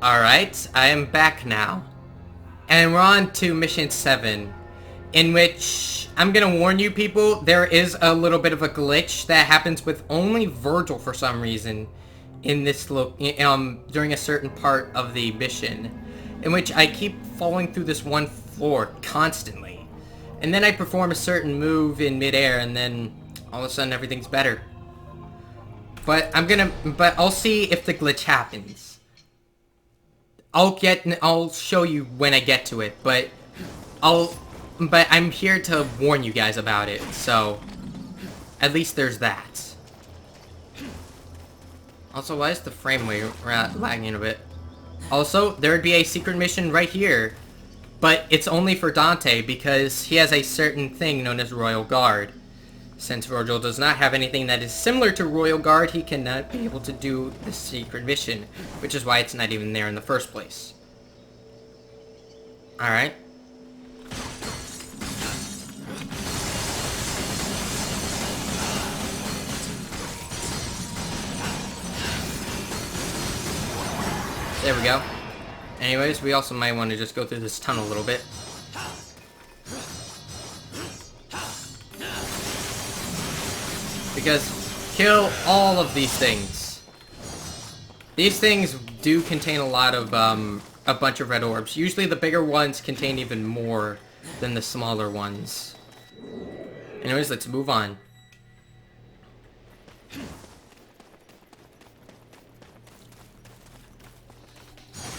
Alright, I am back now. And we're on to mission 7, in which I'm gonna warn you people, there is a little bit of a glitch that happens with only Vergil for some reason in this during a certain part of the mission, in which I keep falling through this one floor constantly. And then I perform a certain move in midair, and then all of a sudden everything's better. But I'll see if the glitch happens. I'll show you when I get to it, but I'm here to warn you guys about it, so at least there's that. Also, why is the frame rate lagging a bit? Also, there would be a secret mission right here, but it's only for Dante because he has a certain thing known as Royal Guard. Since Vergil does not have anything that is similar to Royal Guard, he cannot be able to do the secret mission, which is why it's not even there in the first place. Alright. There we go. Anyways, we also might want to just go through this tunnel a little bit. Because kill all of these things. These things do contain a lot of, a bunch of red orbs. Usually the bigger ones contain even more than the smaller ones. Anyways, let's move on.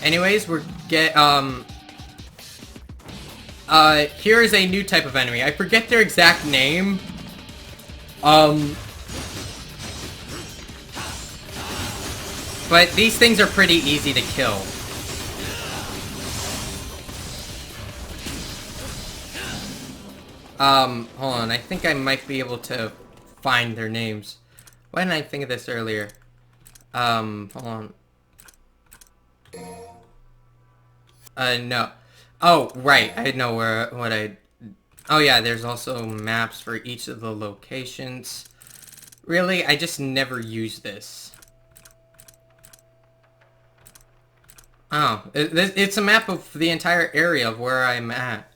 Anyways, here is a new type of enemy. I forget their exact name. But these things are pretty easy to kill. Hold on, I think I might be able to find their names. Why didn't I think of this earlier? Hold on. No. Oh, right, I know oh yeah, there's also maps for each of the locations. Really, I just never use this. Oh, it's a map of the entire area of where I'm at.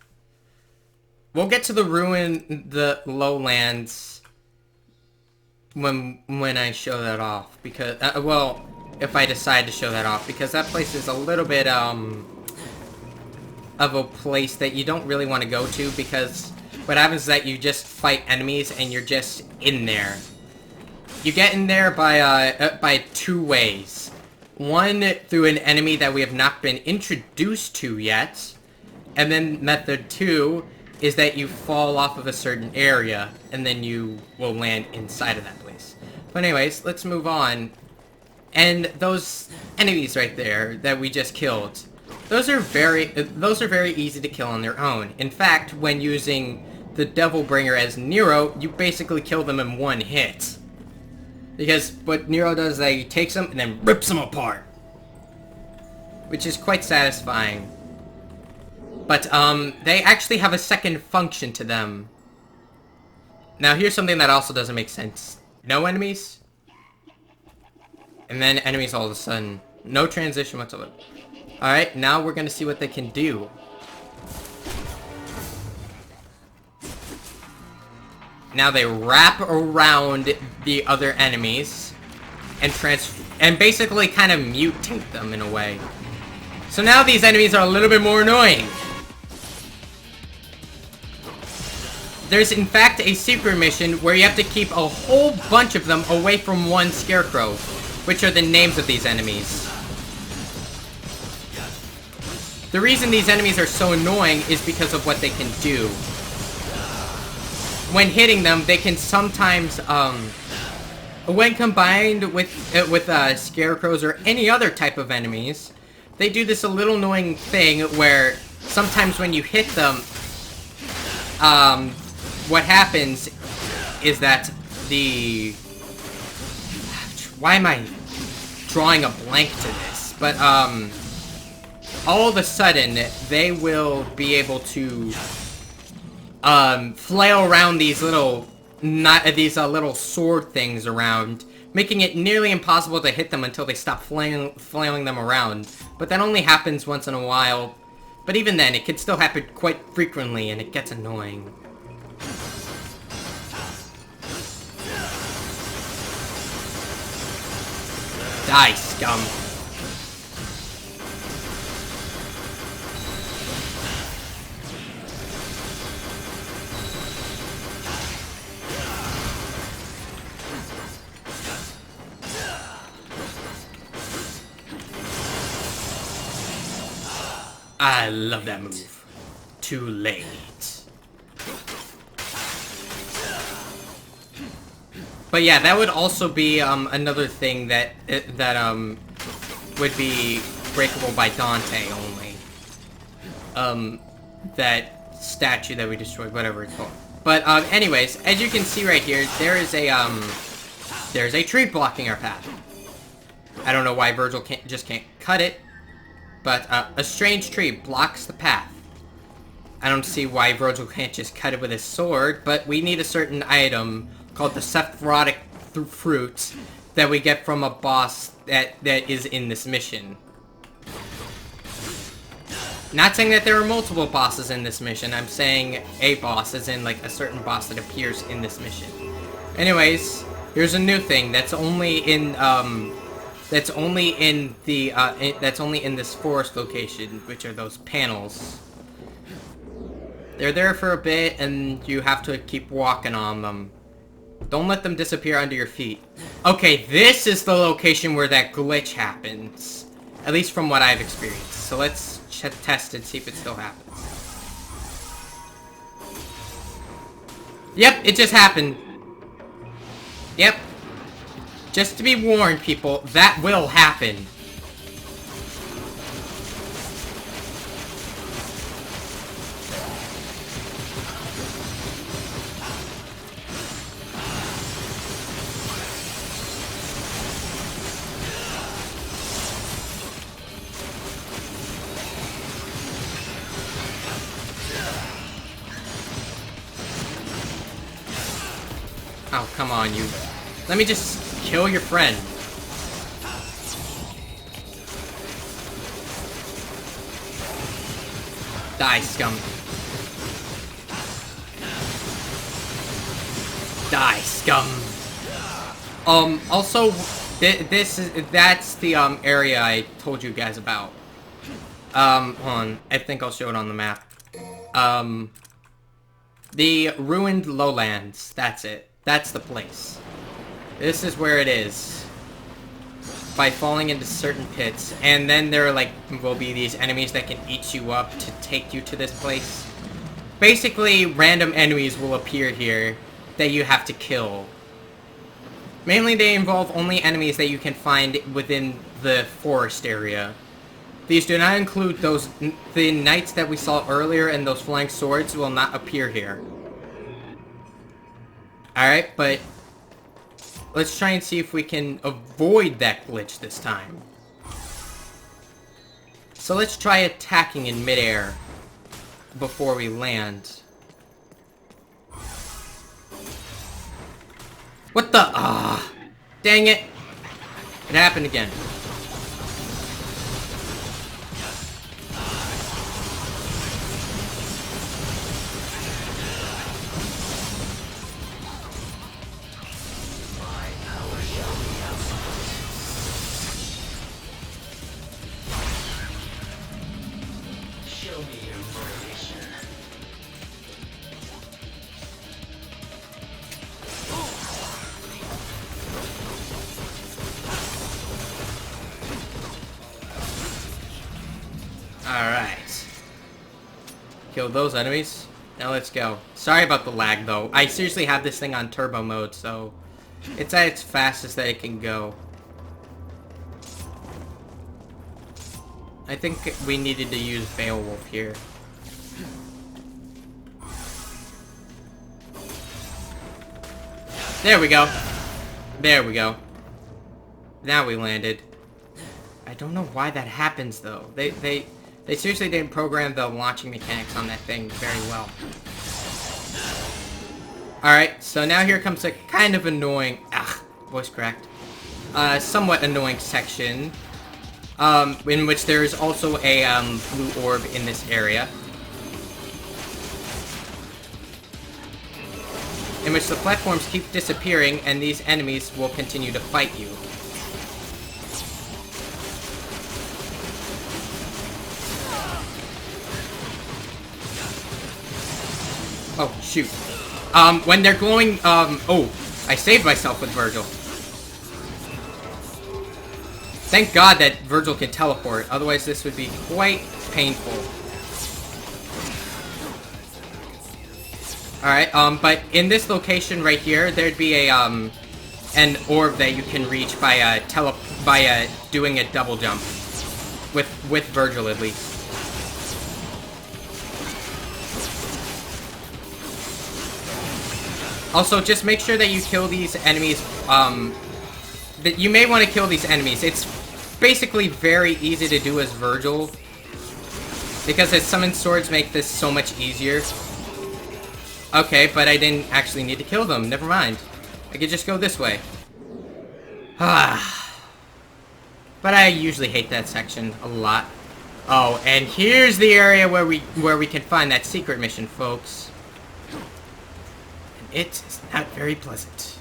We'll get to the lowlands when I show that off, because well, if I decide to show that off, because that place is a little bit of a place that you don't really want to go to, because what happens is that you just fight enemies and you're just in there. You get in there by two ways. One, through an enemy that we have not been introduced to yet, and then method 2 is that you fall off of a certain area, and then you will land inside of that place. But anyways, let's move on. And those enemies right there that we just killed, those are very easy to kill on their own. In fact, when using the Devil Bringer as Nero, you basically kill them in one hit. Because what Nero does is that he takes them and then rips them apart. Which is quite satisfying. But, they actually have a second function to them. Now, here's something that also doesn't make sense. No enemies. And then enemies all of a sudden. No transition whatsoever. Alright, now we're gonna see what they can do. Now they wrap around the other enemies and basically kind of mutate them in a way. So now these enemies are a little bit more annoying. There's in fact a secret mission where you have to keep a whole bunch of them away from one scarecrow, which are the names of these enemies. The reason these enemies are so annoying is because of what they can do. When hitting them, they can sometimes, when combined with scarecrows or any other type of enemies, they do this a little annoying thing where sometimes when you hit them, what happens is that why am I drawing a blank to this? But, all of a sudden, they will be able to flail around these little little sword things around, making it nearly impossible to hit them until they stop flailing them around. But that only happens once in a while. But even then, it can still happen quite frequently, and it gets annoying. Die, scum. I love that move. Too late. But yeah, that would also be another thing that would be breakable by Dante only. That statue that we destroyed, whatever it's called. But anyways, as you can see right here, there's a tree blocking our path. I don't know why Vergil can't cut it, but a strange tree blocks the path. I don't see why Vergil can't just cut it with his sword, but we need a certain item called the Sephirotic fruit that we get from a boss that is in this mission. Not saying that there are multiple bosses in this mission, I'm saying a boss, as in like a certain boss that appears in this mission. Anyways, here's a new thing that's only in this forest location, which are those panels. They're there for a bit, and you have to keep walking on them. Don't let them disappear under your feet. Okay, this is the location where that glitch happens. At least from what I've experienced. So let's test and see if it still happens. Yep, it just happened. Yep. Just to be warned, people, that will happen. Oh, come on, you. Let me just kill your friend. Die, scum. Die, scum. Also, that's the, area I told you guys about. Hold on. I think I'll show it on the map. The ruined lowlands. That's it. That's the place. This is where it is. By falling into certain pits. And then there will be these enemies that can eat you up to take you to this place. Basically, random enemies will appear here that you have to kill. Mainly they involve only enemies that you can find within the forest area. These do not include the knights that we saw earlier, and those flying swords will not appear here. Alright, but let's try and see if we can avoid that glitch this time. So let's try attacking in midair before we land. What the? Ah! Dang it! It happened again. Alright. Kill those enemies. Now let's go. Sorry about the lag, though. I seriously have this thing on turbo mode, so it's at its fastest that it can go. I think we needed to use Beowulf here. There we go. There we go. Now we landed. I don't know why that happens, though. They seriously didn't program the launching mechanics on that thing very well. Alright, so now here comes a kind of annoying... voice cracked. somewhat annoying section, in which there is also a blue orb in this area, in which the platforms keep disappearing and these enemies will continue to fight you. Oh, shoot. When they're glowing, oh, I saved myself with Vergil. Thank God that Vergil can teleport, otherwise this would be quite painful. Alright, but in this location right here, there'd be a, an orb that you can reach by, doing a double jump. With Vergil, at least. Also, just make sure that you kill these enemies, that you may want to kill these enemies. It's basically very easy to do as Vergil, because his summoned swords make this so much easier. Okay, but I didn't actually need to kill them. Never mind. I could just go this way. Ah. But I usually hate that section a lot. Oh, and here's the area where we can find that secret mission, folks. It is not very pleasant.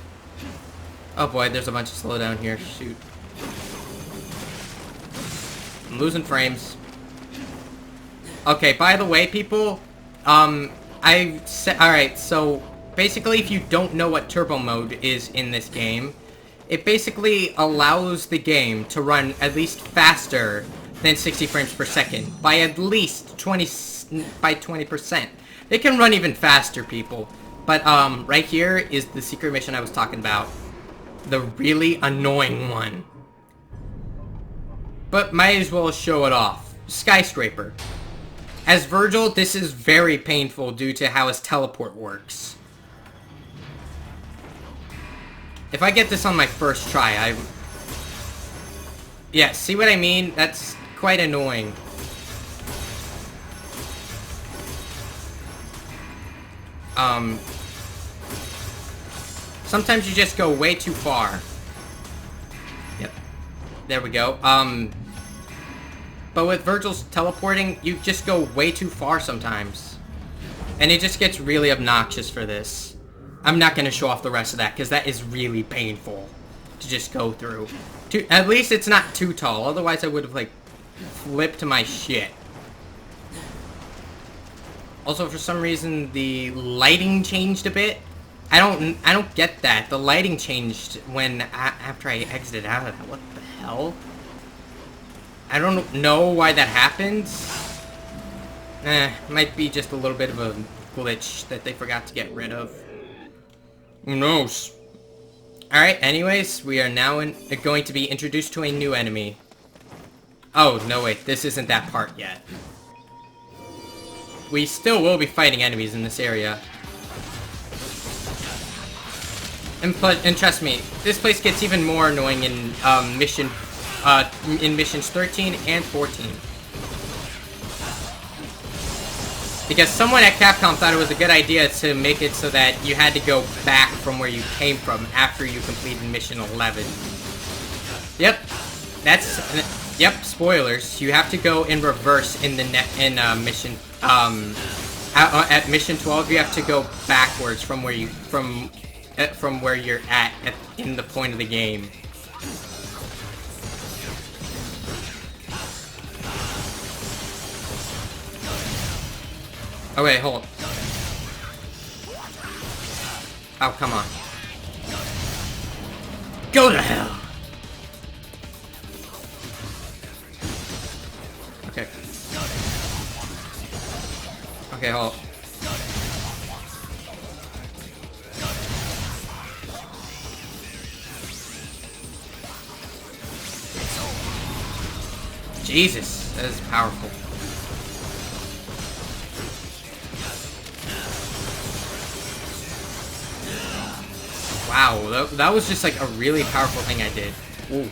Oh boy, there's a bunch of slowdown here. Shoot. I'm losing frames. Okay, by the way, people, alright, so basically if you don't know what turbo mode is in this game, it basically allows the game to run at least faster than 60 frames per second by at least 20%. It can run even faster, people. But, right here is the secret mission I was talking about. The really annoying one. But might as well show it off. Skyscraper. As Vergil, this is very painful due to how his teleport works. If I get this on my first try, yeah, see what I mean? That's quite annoying. Sometimes you just go way too far. Yep. There we go. But with Vergil's teleporting, you just go way too far sometimes. And it just gets really obnoxious for this. I'm not going to show off the rest of that, because that is really painful to just go through. At least it's not too tall, otherwise I would have, like, flipped my shit. Also, for some reason, the lighting changed a bit. I don't get that. The lighting changed after I exited out of that. What the hell? I don't know why that happened. Might be just a little bit of a glitch that they forgot to get rid of. Who knows? Alright, anyways, we are now going to be introduced to a new enemy. Oh, no wait, this isn't that part yet. We still will be fighting enemies in this area. And trust me, this place gets even more annoying in missions 13 and 14. Because someone at Capcom thought it was a good idea to make it so that you had to go back from where you came from after you completed mission 11. Yep, yep. Spoilers. You have to go in reverse in the mission. At mission 12, you have to go backwards from where you're at in the point of the game. Oh wait, hold. Oh, come on. Go to hell! Okay. Okay, hold. Jesus, that is powerful. Wow, that was just like a really powerful thing I did. Ooh.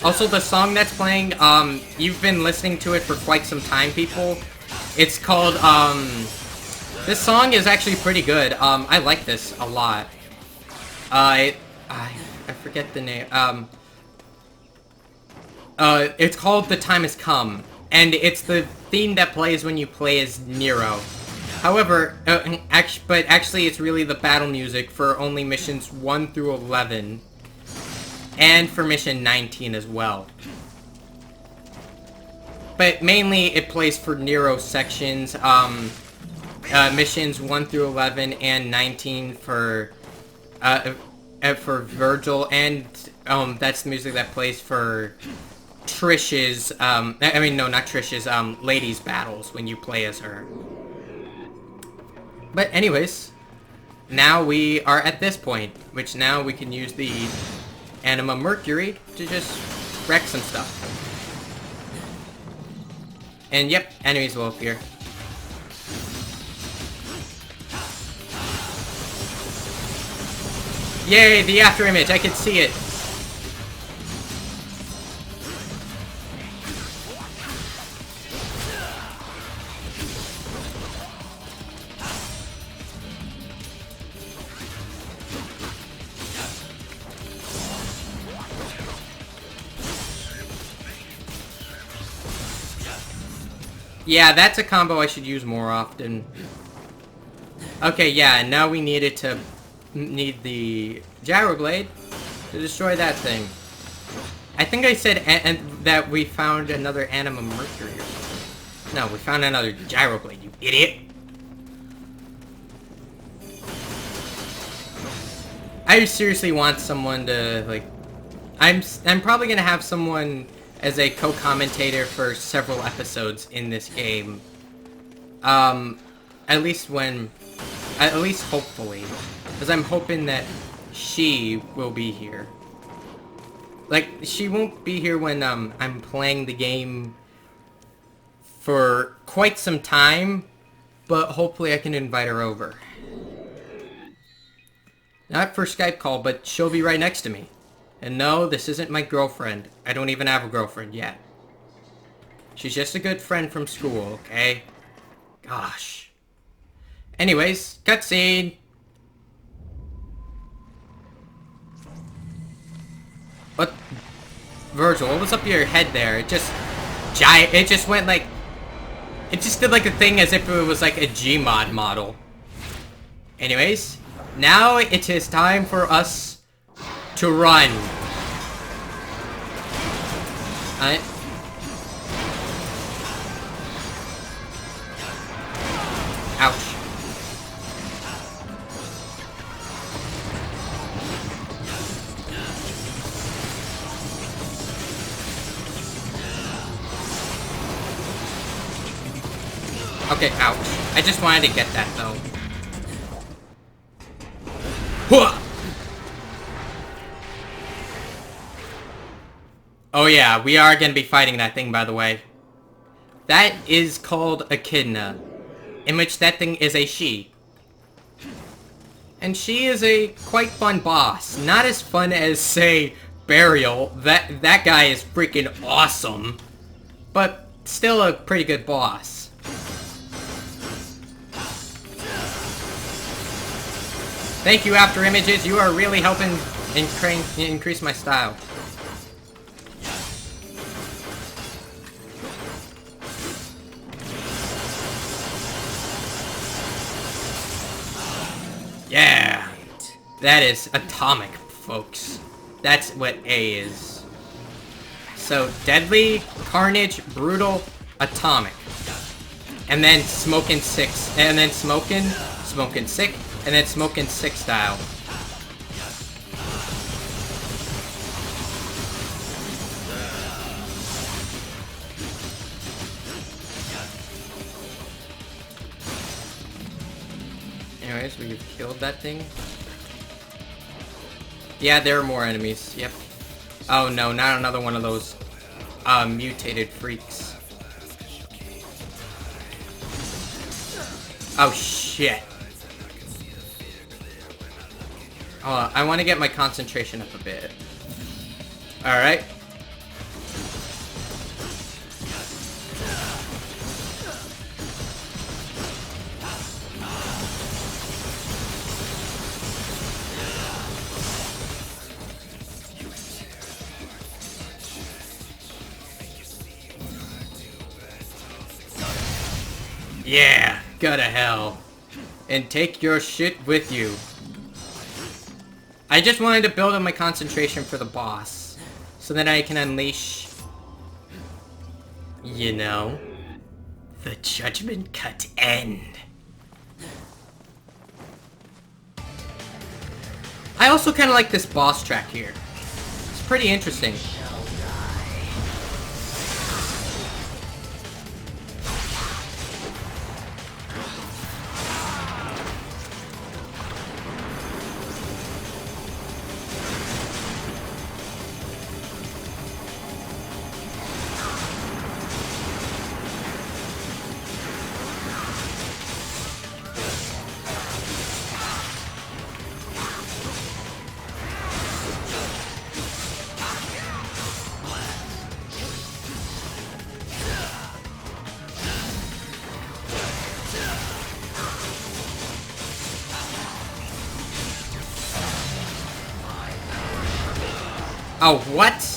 Also, the song that's playing, you've been listening to it for quite some time, people. It's called, this song is actually pretty good. I like this a lot. I forget the name. It's called The Time Has Come, and it's the theme that plays when you play as Nero. However, but actually it's really the battle music for only missions 1 through 11, and for mission 19 as well. But mainly it plays for Nero sections, missions 1 through 11 and 19 for Vergil, and that's the music that plays for Trish's, I mean, no, not Trish's, ladies' battles when you play as her. But anyways, now we are at this point, which now we can use the Anima Mercury to just wreck some stuff. And yep, enemies will appear. Yay, the after image, I can see it. Yeah, that's a combo I should use more often. Okay, yeah, and now we need the gyro blade to destroy that thing. I think I said that we found another Anima Mercury. No, we found another gyro blade, you idiot. I seriously want someone to, like, I'm probably gonna have someone as a co-commentator for several episodes in this game. At least hopefully. Because I'm hoping that she will be here. Like, she won't be here when, I'm playing the game for quite some time, but hopefully I can invite her over. Not for Skype call, but she'll be right next to me. And no, this isn't my girlfriend. I don't even have a girlfriend yet. She's just a good friend from school, okay? Gosh. Anyways, cutscene. What? Vergil, what was up your head there? It just went like... It just did like a thing as if it was like a Gmod model. Anyways, now it is time for us to run. Ouch. Okay, ouch. I just wanted to get that though. Hua! Oh yeah, we are gonna be fighting that thing, by the way. That is called Echidna, in which that thing is a she. And she is a quite fun boss. Not as fun as, say, Burial. That guy is freaking awesome. But still a pretty good boss. Thank you, After Images. You are really helping increase my style. Yeah! That is atomic, folks. That's what A is. So, deadly, carnage, brutal, atomic. And then smoking six. And then smoking sick, and then smoking sick style. Anyways, we've killed that thing. Yeah, there are more enemies. Yep. Oh no, not another one of those mutated freaks. Oh shit. Oh, I want to get my concentration up a bit. Alright. Yeah, go to hell. And take your shit with you. I just wanted to build up my concentration for the boss. So that I can unleash... You know... the Judgment Cut end. I also kind of like this boss track here. It's pretty interesting. Oh, what?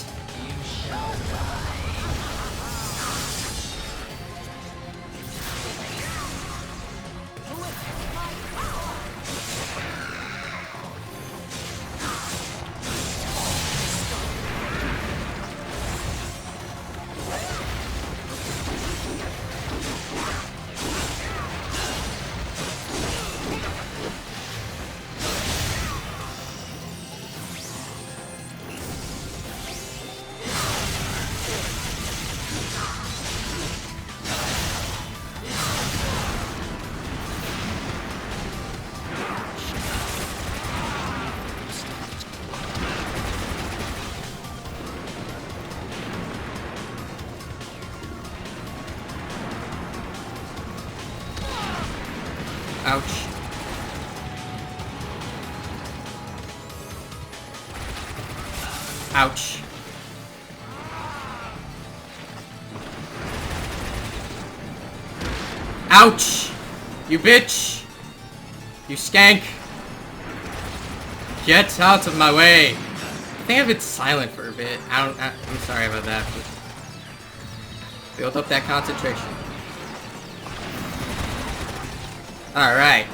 Ouch. Ouch. Ouch! You bitch! You skank! Get out of my way! I think I've been silent for a bit. I'm sorry about that. Build up that concentration. Alright.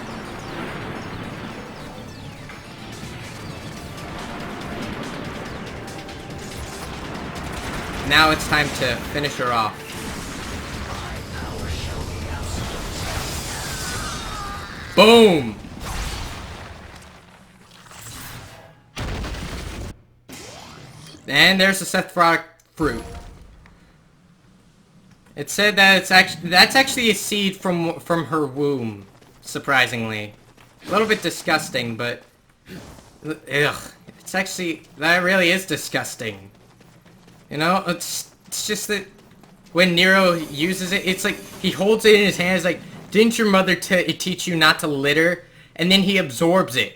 Now it's time to finish her off. Boom! And there's the Sephiroth fruit. It said that that's actually a seed from her womb. Surprisingly, a little bit disgusting, but ugh, it's actually that really is disgusting. You know, it's just that when Nero uses it, it's like he holds it in his hands, like, didn't your mother teach you not to litter? And then he absorbs it,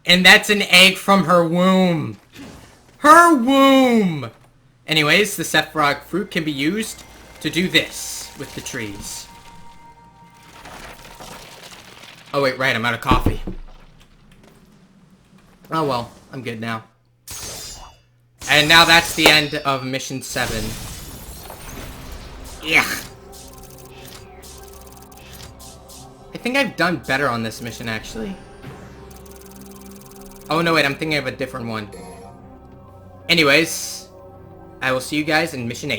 and that's an egg from her womb. Her womb. Anyways, the Sephiroth fruit can be used to do this with the trees. Oh wait, right, I'm out of coffee. Oh well, I'm good now. And now that's the end of Mission 7. Yeah. I think I've done better on this mission, actually. Oh no, wait, I'm thinking of a different one. Anyways, I will see you guys in Mission 8.